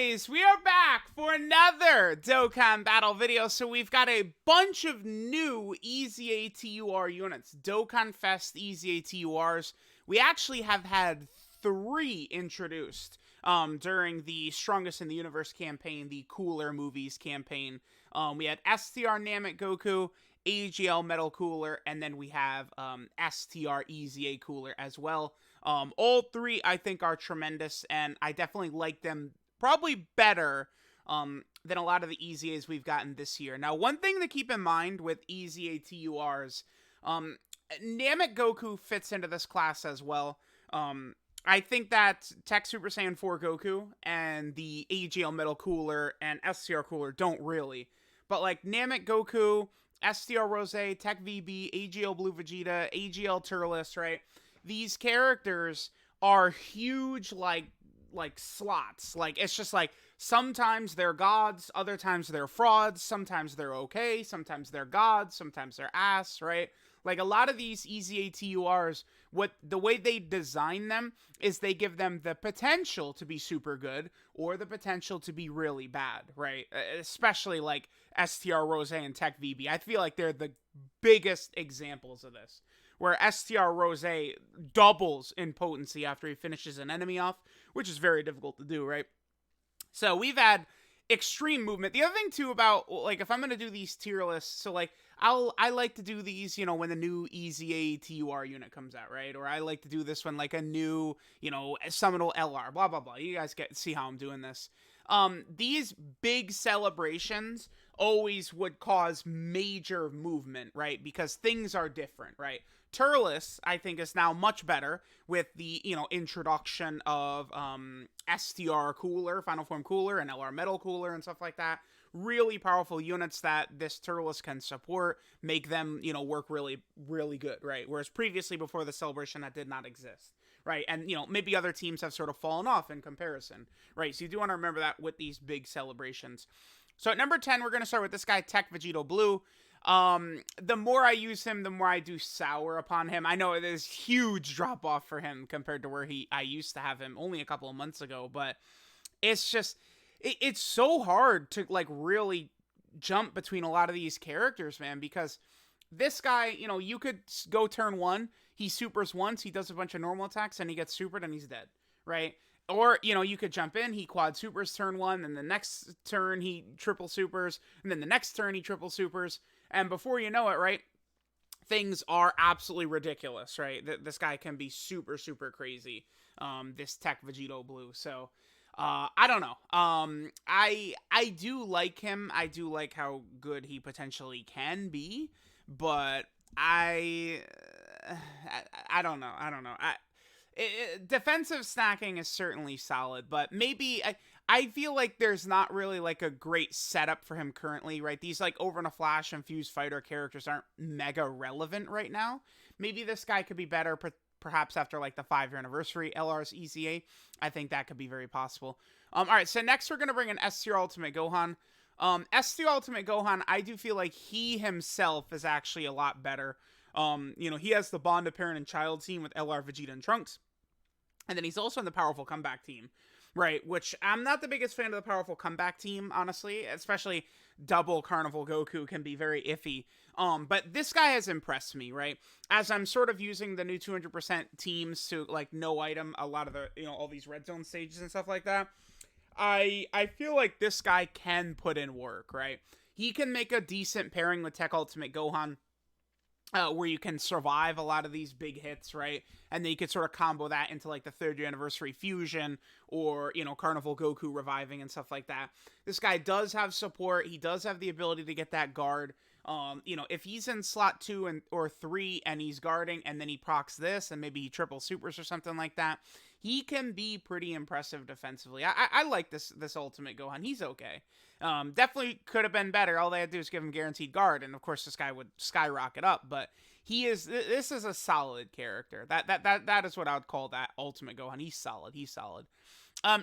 guys, we are back for another Dokkan battle video. So we've got a bunch of new EZA-TUR units, DOKKANFEST EZA-TURs. We actually have had 3 introduced during the Strongest in the Universe campaign, the Cooler Movies campaign. We had STR Namek Goku, AGL Metal Cooler, and then we have STR EZA Cooler as well. All 3 I think are tremendous, and I definitely like them probably better than a lot of the EZAs we've gotten this year. Now, one thing to keep in mind with EZA-TURs, Namek Goku fits into this class as well. I think that Tech Super Saiyan 4 Goku and the AGL Metal Cooler and STR Cooler don't really. But like Namek Goku, STR Rose, Tech VB, AGL Blue Vegeta, AGL Turles, right? These characters are huge, like slots. Like, it's just like, sometimes they're gods, other times they're frauds, sometimes they're okay, sometimes they're gods, sometimes they're ass, right? Like, a lot of these EZA-TURs, the way they design them is they give them the potential to be super good or the potential to be really bad, right? Especially like STR Rose and Tech VB. I feel like they're the biggest examples of this, where STR Rose doubles in potency after he finishes an enemy off, which is very difficult to do, right? So we've had extreme movement. The other thing too about, like, if I'm going to do these tier lists, so like, I like to do these, you know, when the new EZA-TUR unit comes out, right? Or I like to do this when like a new, you know, Seminole LR, blah, blah, blah. You guys see how I'm doing this. These big celebrations always would cause major movement, right? Because things are different, right? Turles, I think, is now much better with the, you know, introduction of STR Cooler, Final Form Cooler, and LR Metal Cooler and stuff like that. Really powerful units that this Turles can support, make them, you know, work really, really good, right? Whereas previously, before the celebration, that did not exist, right? And, you know, maybe other teams have sort of fallen off in comparison, right? So you do want to remember that with these big celebrations. So at number 10, we're going to start with this guy, Tech Vegito Blue. The more I use him, the more I do sour upon him. I know there's huge drop off for him compared to where I used to have him only a couple of months ago, but it's just, it's so hard to like really jump between a lot of these characters, man, because this guy, you know, you could go turn 1, he supers once, he does a bunch of normal attacks, and he gets supered and he's dead, right? Or, you know, you could jump in, he quad supers turn 1, and the next turn he triple supers, and then the next turn he triple supers, and before you know it, right, things are absolutely ridiculous, right? This guy can be super, super crazy, this Tech Vegito Blue. So, I don't know. I do like him. I do like how good he potentially can be, but I don't know. Defensive stacking is certainly solid, but maybe I feel like there's not really like a great setup for him currently, right? These like Over in a Flash and Fuse Fighter characters aren't mega relevant right now. Maybe this guy could be better perhaps after like the 5-year anniversary LR's EZA. I think that could be very possible. All right, so next we're going to bring in STR Ultimate Gohan. STR Ultimate Gohan, I do feel like he himself is actually a lot better. You know, he has the bond of parent and child team with LR, Vegeta, and Trunks. And then he's also in the powerful comeback team, right? Which I'm not the biggest fan of the powerful comeback team, honestly. Especially double Carnival Goku can be very iffy. But this guy has impressed me, right? As I'm sort of using the new 200% teams to, like, no item a lot of the, you know, all these red zone stages and stuff like that. I feel like this guy can put in work, right? He can make a decent pairing with Tech Ultimate Gohan. Where you can survive a lot of these big hits, right? And then you could sort of combo that into like the 3rd-year anniversary fusion or, you know, Carnival Goku reviving and stuff like that. This guy does have support. He does have the ability to get that guard. You know, if he's in slot 2 or 3 and he's guarding and then he procs this and maybe he triple supers or something like that, he can be pretty impressive defensively. I like this Ultimate Gohan. He's okay. Definitely could have been better. All they had to do is give him guaranteed guard, and of course this guy would skyrocket up. But this is a solid character. That is what I would call that Ultimate Gohan. He's solid.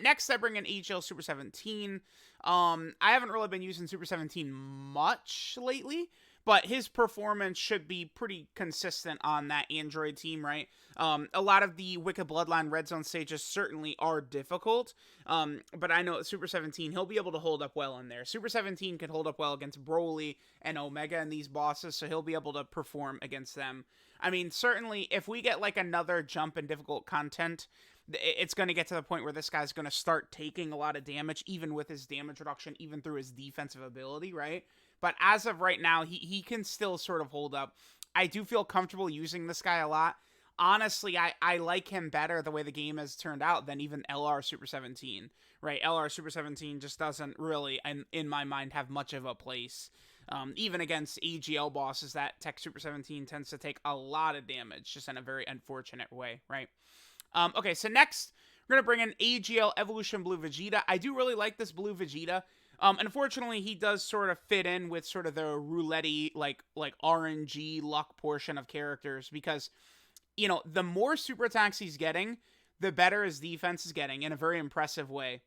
Next, I bring in AGL Super 17. I haven't really been using Super 17 much lately, but his performance should be pretty consistent on that Android team, right? A lot of the Wicked Bloodline Red Zone stages certainly are difficult, but I know at Super 17, he'll be able to hold up well in there. Super 17 can hold up well against Broly and Omega and these bosses, so he'll be able to perform against them. I mean, certainly, if we get, like, another jump in difficult content, it's going to get to the point where this guy's going to start taking a lot of damage, even with his damage reduction, even through his defensive ability, right? But as of right now, he can still sort of hold up. I do feel comfortable using this guy a lot. Honestly, I like him better the way the game has turned out than even LR Super 17, right? LR Super 17 just doesn't really, in my mind, have much of a place. Even against AGL bosses, that Tech Super 17 tends to take a lot of damage, just in a very unfortunate way, right? Okay, so next, we're going to bring in AGL Evolution Blue Vegeta. I do really like this Blue Vegeta. Unfortunately, he does sort of fit in with sort of the roulette-y, like RNG luck portion of characters, because, you know, the more super attacks he's getting, the better his defense is getting in a very impressive way.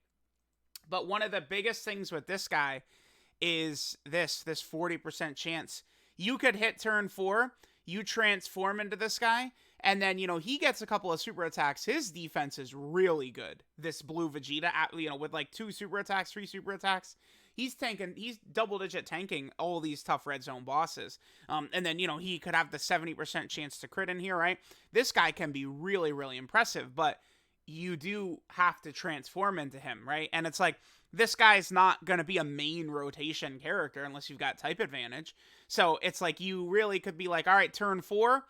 But one of the biggest things with this guy is this 40% chance. You could hit turn 4, you transform into this guy, and then, you know, he gets a couple of super attacks. His defense is really good. This Blue Vegeta, you know, with like 2 super attacks, 3 super attacks, he's double-digit tanking all these tough red zone bosses. And then, you know, he could have the 70% chance to crit in here, right? This guy can be really, really impressive, but you do have to transform into him, right? And it's like, this guy's not going to be a main rotation character unless you've got type advantage. So it's like, you really could be like, all right, turn 4,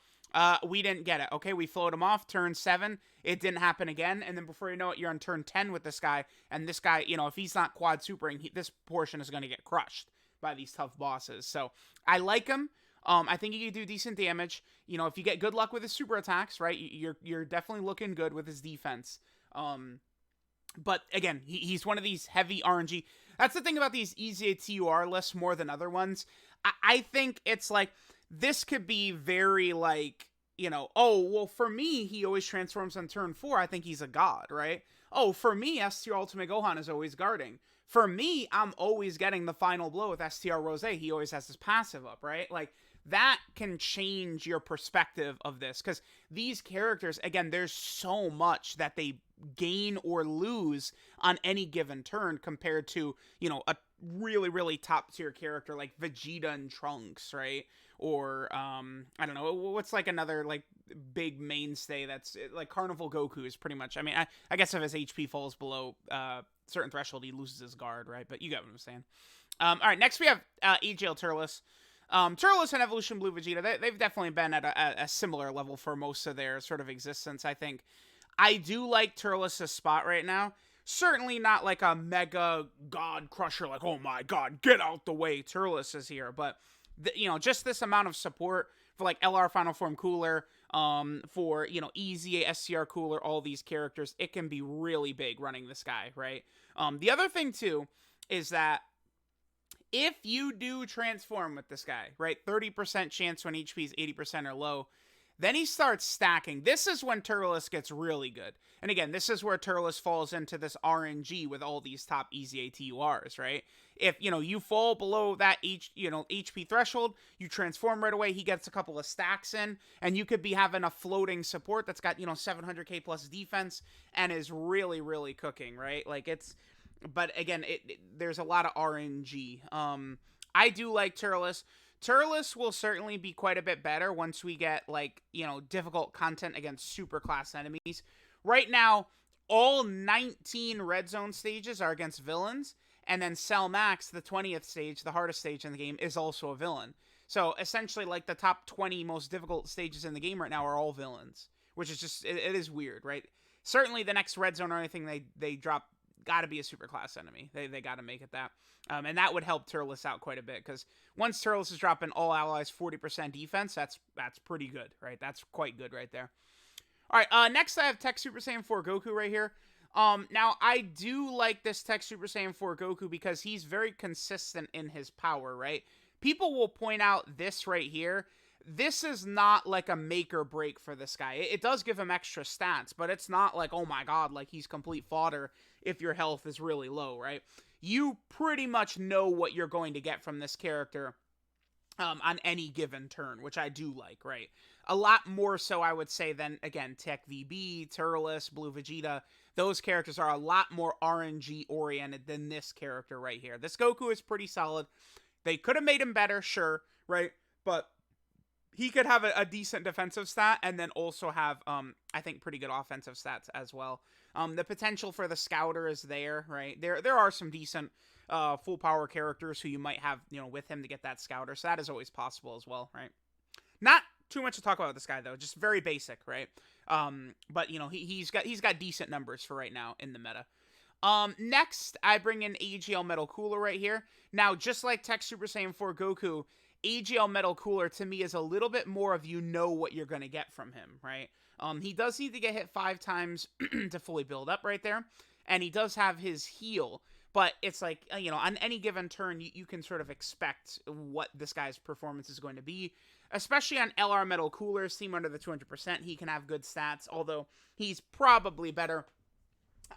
we didn't get it. Okay, we float him off. Turn 7, it didn't happen again. And then before you know it, you're on turn 10 with this guy. And this guy, you know, if he's not quad supering, this portion is going to get crushed by these tough bosses. So I like him. I think he can do decent damage. You know, if you get good luck with his super attacks, right, you're definitely looking good with his defense. But again, he's one of these heavy RNG. That's the thing about these EZA TUR lists more than other ones. I think it's like, this could be very like, you know, oh, well, for me, he always transforms on turn 4. I think he's a god, right? Oh, for me, STR Ultimate Gohan is always guarding. For me, I'm always getting the final blow with STR Rose. He always has his passive up, right? Like, that can change your perspective of this, because these characters, again, there's so much that they gain or lose on any given turn compared to, you know, a really, really top tier character like Vegeta and Trunks, right? Or, I don't know, what's like another, like, big mainstay that's, like, Carnival Goku is pretty much, I mean, I guess if his HP falls below certain threshold, he loses his guard, right? But you get what I'm saying. All right, next we have AGL Turles. Turles and Evolution Blue Vegeta, they've definitely been at a similar level for most of their sort of existence, I think. I do like Turles' spot right now. Certainly not like a mega god crusher, like, oh my god, get out the way, Turles is here. But, you know, just this amount of support for, like, LR Final Form Cooler, for, you know, EZA, SCR Cooler, all these characters, it can be really big running this guy, right? The other thing, too, is that if you do transform with this guy, right, 30% chance when HP is 80% or low, then he starts stacking. This is when Turles gets really good. And again, this is where Turles falls into this RNG with all these top EZA TURs, right? If, you know, you fall below that HP threshold, you transform right away, he gets a couple of stacks in, and you could be having a floating support that's got, you know, 700k plus defense and is really, really cooking, right? Like, it's, but again, there's a lot of RNG. I do like Turles. Turles will certainly be quite a bit better once we get, like, you know, difficult content against super class enemies. Right now, all 19 red zone stages are against villains, and then Cell Max, the 20th stage, the hardest stage in the game, is also a villain. So essentially, like, the top 20 most difficult stages in the game right now are all villains, which is just, it is weird, right? Certainly the next red zone or anything they drop gotta be a super class enemy. They gotta make it that. And that would help Turles out quite a bit, because once Turles is dropping all allies 40% defense, that's pretty good, right? That's quite good right there. All right, next I have Tech Super Saiyan 4 Goku right here. Now, I do like this Tech Super Saiyan 4 Goku because he's very consistent in his power, right? People will point out this right here. This is not like a make or break for this guy. It does give him extra stats, but it's not like, oh my god, like he's complete fodder if your health is really low, right? You pretty much know what you're going to get from this character on any given turn, which I do like, right? A lot more so, I would say, than, again, Tech VB, Turles, Blue Vegeta. Those characters are a lot more RNG oriented than this character right here. This Goku is pretty solid. They could have made him better, sure, right? But he could have a decent defensive stat and then also have, I think, pretty good offensive stats as well. The potential for the Scouter is there, right? There are some decent full power characters who you might have, with him to get that Scouter. So that is always possible as well, right? Not too much to talk about this guy though, just very basic, right? But he's got decent numbers for right now in the meta. Next, I bring in AGL Metal Cooler right here. Now, just like Tech Super Saiyan 4 Goku, AGL Metal Cooler to me is a little bit more of what you're going to get from him, right? He does need to get hit 5 times to fully build up right there, and he does have his heal, but it's like, on any given turn, you can sort of expect what this guy's performance is going to be, especially on LR Metal Cooler's team under the 200%. He can have good stats, although he's probably better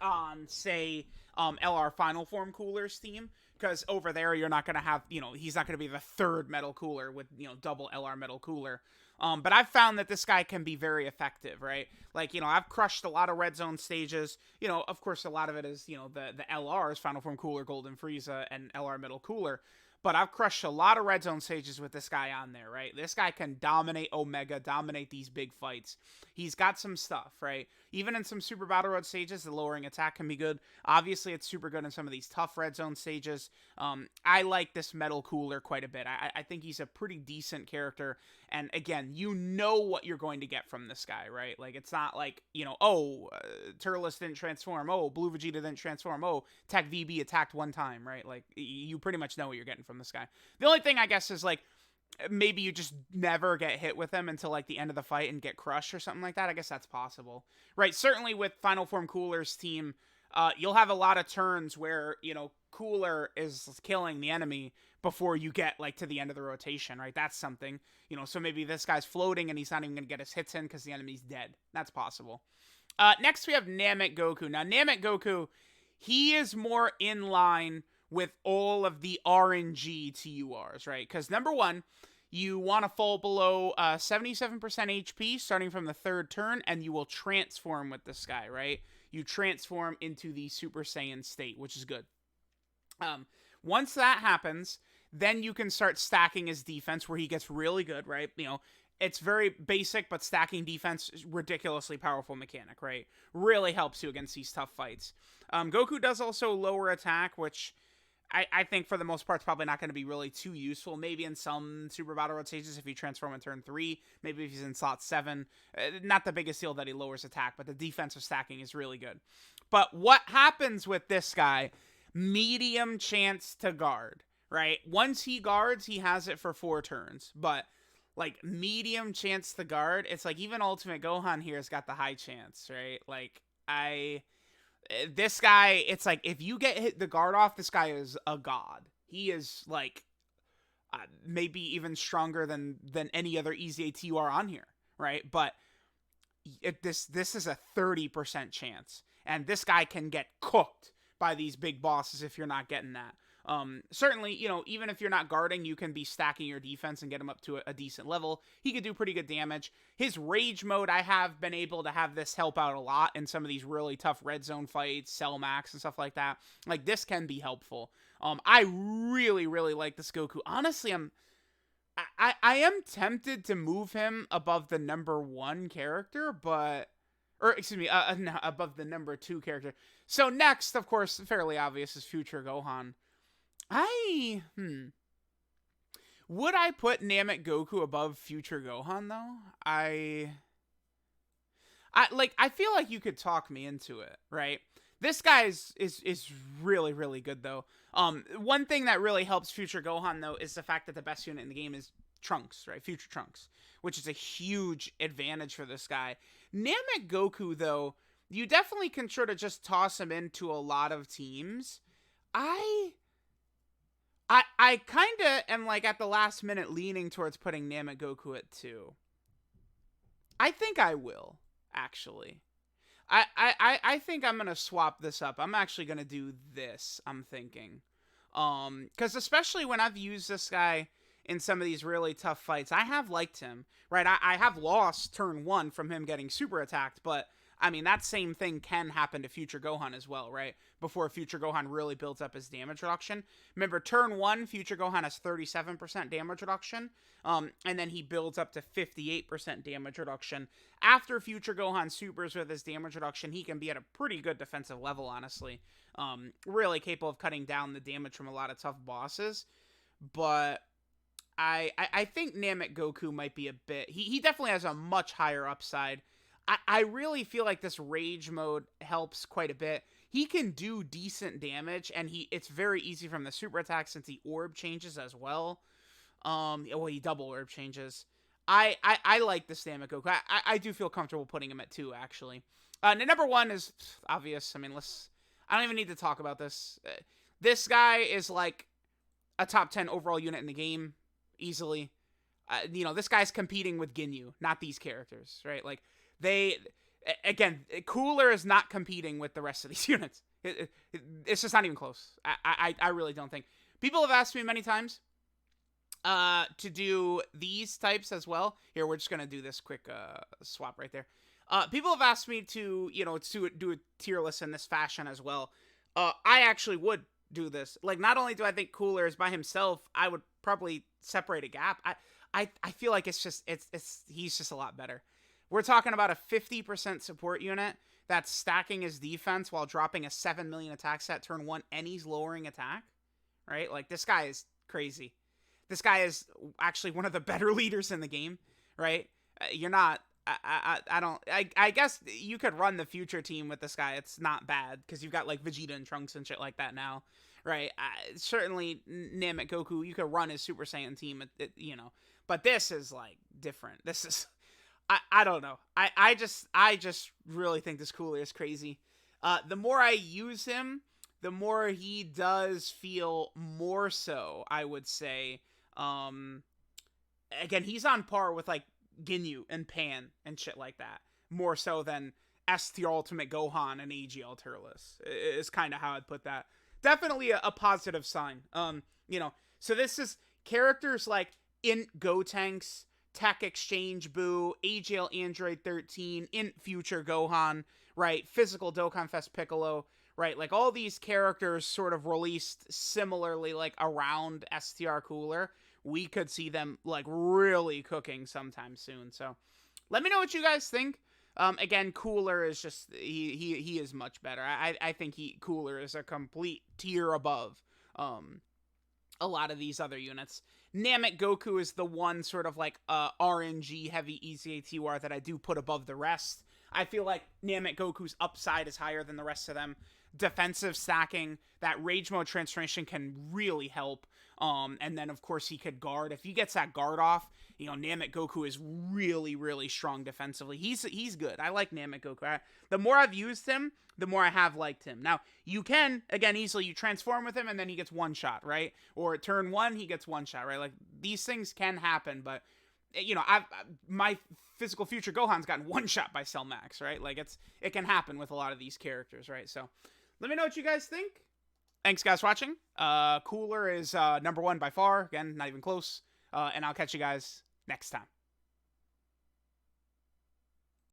on, say, LR Final Form Cooler's team, because over there you're not going to have, he's not going to be the third Metal Cooler with, double LR Metal Cooler. But I've found that this guy can be very effective, right? Like, I've crushed a lot of red zone stages. Of course, a lot of it is, the LRs, Final Form Cooler, Golden Frieza, and LR Metal Cooler. But I've crushed a lot of red zone stages with this guy on there, right? This guy can dominate Omega, dominate these big fights. He's got some stuff, right? Even in some Super Battle Road stages, the lowering attack can be good. Obviously, it's super good in some of these tough red zone stages. I like this Metal Cooler quite a bit. I think he's a pretty decent character. And again, what you're going to get from this guy, right? Like, it's not like, Turles didn't transform. Oh, Blue Vegeta didn't transform. Oh, Tech VB attacked one time, right? Like, you pretty much know what you're getting from this guy. The only thing, I guess, is, like, maybe you just never get hit with him until, like, the end of the fight and get crushed or something like that. I guess that's possible. Right, certainly with Final Form Cooler's team, you'll have a lot of turns where, Cooler is killing the enemy before you get, like, to the end of the rotation, right? That's something. So maybe this guy's floating and he's not even going to get his hits in because the enemy's dead. That's possible. Next, we have Namek Goku. Now, Namek Goku, he is more in line with all of the RNG TURs, right? Because, number one, you want to fall below 77% HP starting from the 3rd turn, and you will transform with this guy, right? You transform into the Super Saiyan state, which is good. Once that happens, then you can start stacking his defense where he gets really good, right? It's very basic, but stacking defense is ridiculously powerful mechanic, right? Really helps you against these tough fights. Goku does also lower attack, which I think for the most part is probably not going to be really too useful. Maybe in some Super Battle Road stages if you transform in turn 3, maybe if he's in slot 7. Not the biggest deal that he lowers attack, but the defensive stacking is really good. But what happens with this guy? Medium chance to guard, right? Once he guards, he has it for 4 turns, but like medium chance to guard, it's like even Ultimate Gohan here has got the high chance, right? Like this guy, it's like if you get hit the guard off, this guy is a god. He is like maybe even stronger than any other Easy ATUR on here, right? But this is a 30% chance, and this guy can get cooked by these big bosses if you're not getting that. Certainly, even if you're not guarding, you can be stacking your defense and get him up to a decent level. He could do pretty good damage. His rage mode, I have been able to have this help out a lot in some of these really tough red zone fights, Cell Max and stuff like that. Like, this can be helpful. I really, really like this Goku. Honestly, I am tempted to move him above the number 1 character, but... Or, excuse me, above the number 2 character. So next, of course, fairly obvious, is Future Gohan. Would I put Namek Goku above Future Gohan, though? I feel like you could talk me into it, right? This guy is really, really good, though. One thing that really helps Future Gohan, though, is the fact that the best unit in the game is Trunks, right? Future Trunks, which is a huge advantage for this guy. Namek Goku, though, you definitely can sort of just toss him into a lot of teams. I kind of am, like, at the last minute leaning towards putting Namek Goku at 2. I think I will, actually. I think I'm going to swap this up. I'm actually going to do this, I'm thinking. Because especially when I've used this guy in some of these really tough fights. I have liked him, right? I have lost turn 1 from him getting super attacked, but I mean, that same thing can happen to Future Gohan as well, right? Before Future Gohan really builds up his damage reduction. Remember, turn 1, Future Gohan has 37% damage reduction, and then he builds up to 58% damage reduction. After Future Gohan supers with his damage reduction, he can be at a pretty good defensive level, honestly. Really capable of cutting down the damage from a lot of tough bosses. But I think Namek Goku might be a bit... He definitely has a much higher upside. I really feel like this Rage mode helps quite a bit. He can do decent damage, and it's very easy from the super attack since he orb changes as well. Well, he double orb changes. I like this Namek Goku. I do feel comfortable putting him at 2, actually. And number 1 is obvious. I mean, I don't even need to talk about this. This guy is like a top 10 overall unit in the game, easily. You know, this guy's competing with Ginyu, not these characters, right? Like, again, Cooler is not competing with the rest of these units. It's just not even close. I really don't think. People have asked me many times to do these types as well. Here, we're just going to do this quick swap right there. People have asked me to, do a tier list in this fashion as well. I actually would do this. Like, not only do I think Cooler is by himself, I would probably separate a gap. I feel like he's just a lot better. We're talking about a 50% support unit that's stacking his defense while dropping a 7 million attack stat turn 1, and he's lowering attack, right? Like, this guy is crazy. This guy is actually one of the better leaders in the game, right? You're not... I guess you could run the future team with this guy. It's not bad, because you've got, like, Vegeta and Trunks and shit like that now, right? Certainly, Namek Goku, you could run his Super Saiyan team, But this is, like, different. This is... I don't know. I just really think this Cooler is crazy. The more I use him, the more he does feel more so, I would say. Again, he's on par with, like, Ginyu and Pan and shit like that. More so than STR Ultimate Gohan and AGL Turles. Is kind of how I'd put that. Definitely a positive sign. So this is characters like Int Gotenks, Tech Exchange Boo, AGL Android 13, Int Future Gohan, right? Physical DOKKANFEST Piccolo, right? Like, all these characters sort of released similarly, like, around STR Cooler. We could see them, like, really cooking sometime soon. So, let me know what you guys think. Again, Cooler is just, he is much better. I think Cooler is a complete tier above, a lot of these other units. Namek Goku is the one sort of like RNG heavy EZATUR that I do put above the rest. I feel like Namek Goku's upside is higher than the rest of them. Defensive stacking, that Rage Mode transformation can really help. And then, of course, he could guard. If he gets that guard off, Namek Goku is really, really strong defensively. He's good. I like Namek Goku. The more I've used him, the more I have liked him. Now, you can, again, easily, you transform with him and then he gets one shot, right? Or turn 1, he gets one shot, right? Like, these things can happen, but, my physical future Gohan's gotten one shot by Cell Max, right? Like, it can happen with a lot of these characters, right? So, let me know what you guys think. Thanks, guys, for watching. Cooler is number 1 by far. Again, not even close. And I'll catch you guys next time.